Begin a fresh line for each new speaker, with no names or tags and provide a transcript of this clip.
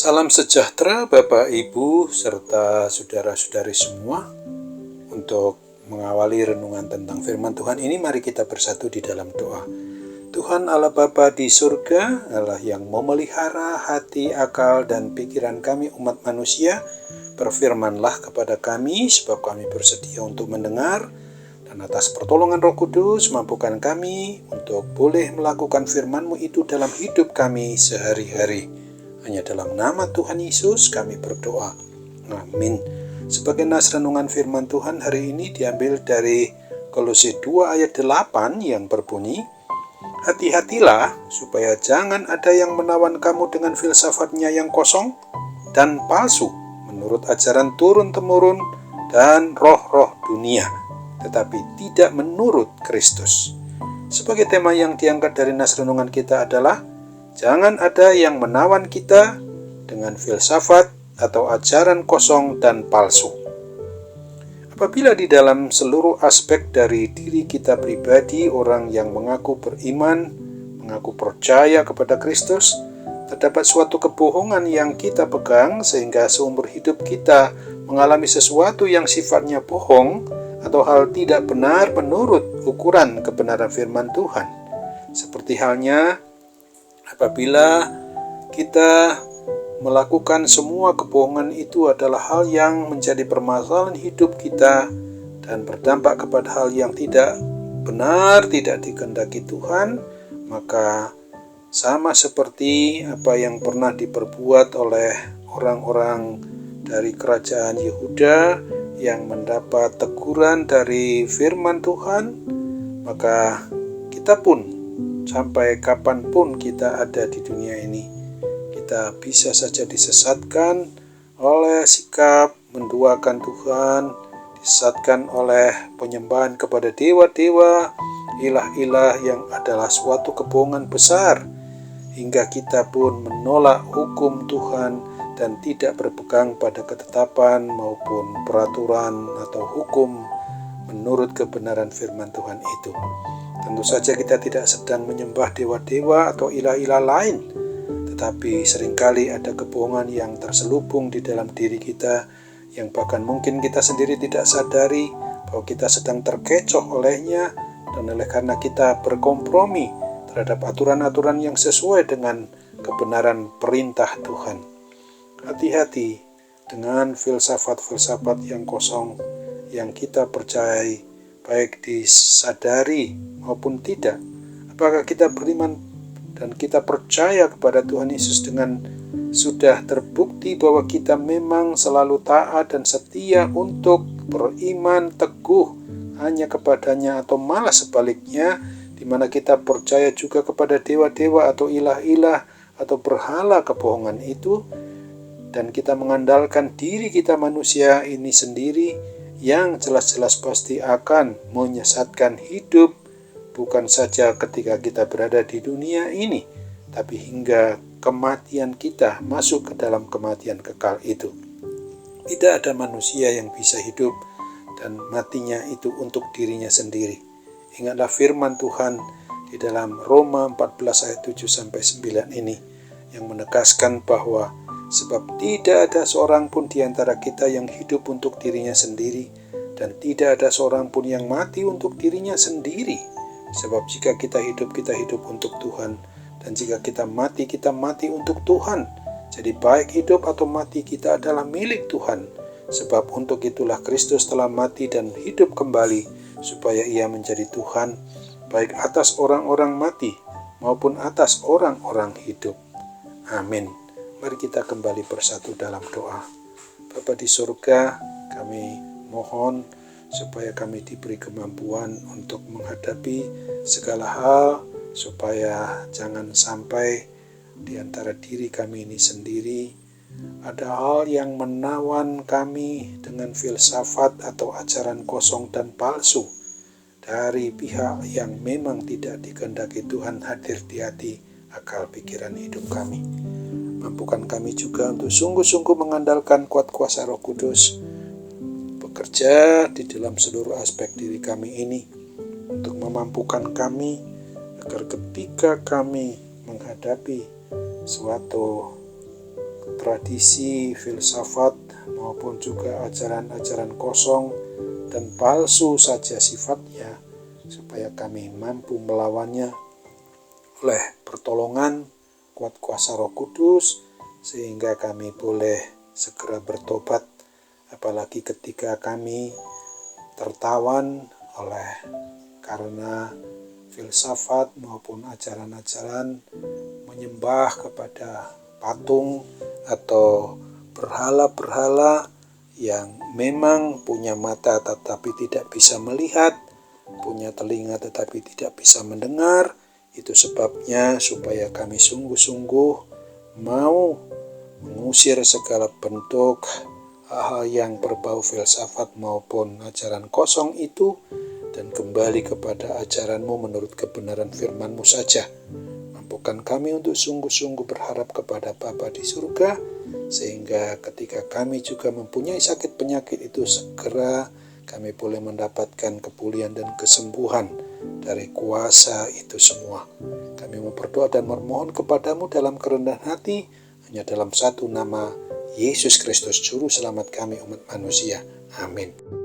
Salam sejahtera Bapak Ibu serta saudara-saudari semua. Untuk mengawali renungan tentang firman Tuhan ini, mari kita bersatu di dalam doa. Tuhan Allah Bapa di surga, Allah yang memelihara hati, akal, dan pikiran kami umat manusia, berfirmanlah kepada kami sebab kami bersedia untuk mendengar, dan atas pertolongan Roh Kudus mampukan kami untuk boleh melakukan firman-Mu itu dalam hidup kami sehari-hari. Hanya dalam nama Tuhan Yesus kami berdoa. Amin. Sebagai nas renungan firman Tuhan hari ini diambil dari Kolose 2 ayat 8 yang berbunyi, hati-hatilah supaya jangan ada yang menawan kamu dengan filsafatnya yang kosong dan palsu menurut ajaran turun-temurun dan roh-roh dunia, tetapi tidak menurut Kristus. Sebagai tema yang diangkat dari nas renungan kita adalah jangan ada yang menawan kita dengan filsafat atau ajaran kosong dan palsu. Apabila di dalam seluruh aspek dari diri kita pribadi, orang yang mengaku beriman, mengaku percaya kepada Kristus, terdapat suatu kebohongan yang kita pegang sehingga seumur hidup kita mengalami sesuatu yang sifatnya bohong atau hal tidak benar menurut ukuran kebenaran firman Tuhan. Seperti halnya apabila kita melakukan semua kebohongan itu adalah hal yang menjadi permasalahan hidup kita dan berdampak kepada hal yang tidak benar, tidak dikehendaki Tuhan, maka sama seperti apa yang pernah diperbuat oleh orang-orang dari kerajaan Yehuda yang mendapat teguran dari firman Tuhan, maka kita pun sampai kapanpun kita ada di dunia ini, kita bisa saja disesatkan oleh sikap menduakan Tuhan, disesatkan oleh penyembahan kepada dewa-dewa, ilah-ilah yang adalah suatu kebohongan besar, hingga kita pun menolak hukum Tuhan dan tidak berpegang pada ketetapan maupun peraturan atau hukum menurut kebenaran firman Tuhan itu. Tentu saja kita tidak sedang menyembah dewa-dewa atau ilah-ilah lain, tetapi seringkali ada kebohongan yang terselubung di dalam diri kita, yang bahkan mungkin kita sendiri tidak sadari bahwa kita sedang terkecoh olehnya, dan oleh karena kita berkompromi terhadap aturan-aturan yang sesuai dengan kebenaran perintah Tuhan. Hati-hati dengan filsafat-filsafat yang kosong yang kita percayai, baik disadari maupun tidak. Apakah kita beriman dan kita percaya kepada Tuhan Yesus dengan sudah terbukti bahwa kita memang selalu taat dan setia untuk beriman teguh hanya kepadanya, atau malah sebaliknya, di mana kita percaya juga kepada dewa-dewa atau ilah-ilah atau berhala kebohongan itu, dan kita mengandalkan diri kita manusia ini sendiri yang jelas-jelas pasti akan menyesatkan hidup, bukan saja ketika kita berada di dunia ini, tapi hingga kematian kita masuk ke dalam kematian kekal itu. Tidak ada manusia yang bisa hidup dan matinya itu untuk dirinya sendiri. Ingatlah firman Tuhan di dalam Roma 14 ayat 7-9 ini yang menegaskan bahwa sebab tidak ada seorang pun di antara kita yang hidup untuk dirinya sendiri, dan tidak ada seorang pun yang mati untuk dirinya sendiri. Sebab jika kita hidup untuk Tuhan, dan jika kita mati untuk Tuhan. Jadi baik hidup atau mati kita adalah milik Tuhan. Sebab untuk itulah Kristus telah mati dan hidup kembali, supaya ia menjadi Tuhan, baik atas orang-orang mati maupun atas orang-orang hidup. Amin. Mari kita kembali bersatu dalam doa. Bapa di surga, kami mohon supaya kami diberi kemampuan untuk menghadapi segala hal, supaya jangan sampai di antara diri kami ini sendiri ada hal yang menawan kami dengan filsafat atau ajaran kosong dan palsu dari pihak yang memang tidak dikehendaki Tuhan hadir di hati, akal, pikiran hidup kami. Mampukan kami juga untuk sungguh-sungguh mengandalkan kuat kuasa Roh Kudus bekerja di dalam seluruh aspek diri kami ini, untuk memampukan kami agar ketika kami menghadapi suatu tradisi, filsafat, maupun juga ajaran-ajaran kosong dan palsu saja sifatnya, supaya kami mampu melawannya oleh pertolongan kuat kuasa Roh Kudus, sehingga kami boleh segera bertobat, apalagi ketika kami tertawan oleh karena filsafat maupun ajaran-ajaran menyembah kepada patung atau berhala-berhala yang memang punya mata tetapi tidak bisa melihat, punya telinga tetapi tidak bisa mendengar. Itu sebabnya supaya kami sungguh-sungguh mau mengusir segala bentuk hal-hal yang berbau filsafat maupun ajaran kosong itu, dan kembali kepada ajaran-Mu menurut kebenaran firman-Mu saja. Mampukan kami untuk sungguh-sungguh berharap kepada Bapa di surga, sehingga ketika kami juga mempunyai sakit penyakit itu, segera kami boleh mendapatkan kepulihan dan kesembuhan dari kuasa itu semua. Kami mau berdoa dan memohon kepadamu dalam kerendahan hati, hanya dalam satu nama, Yesus Kristus Juru Selamat kami umat manusia. Amin.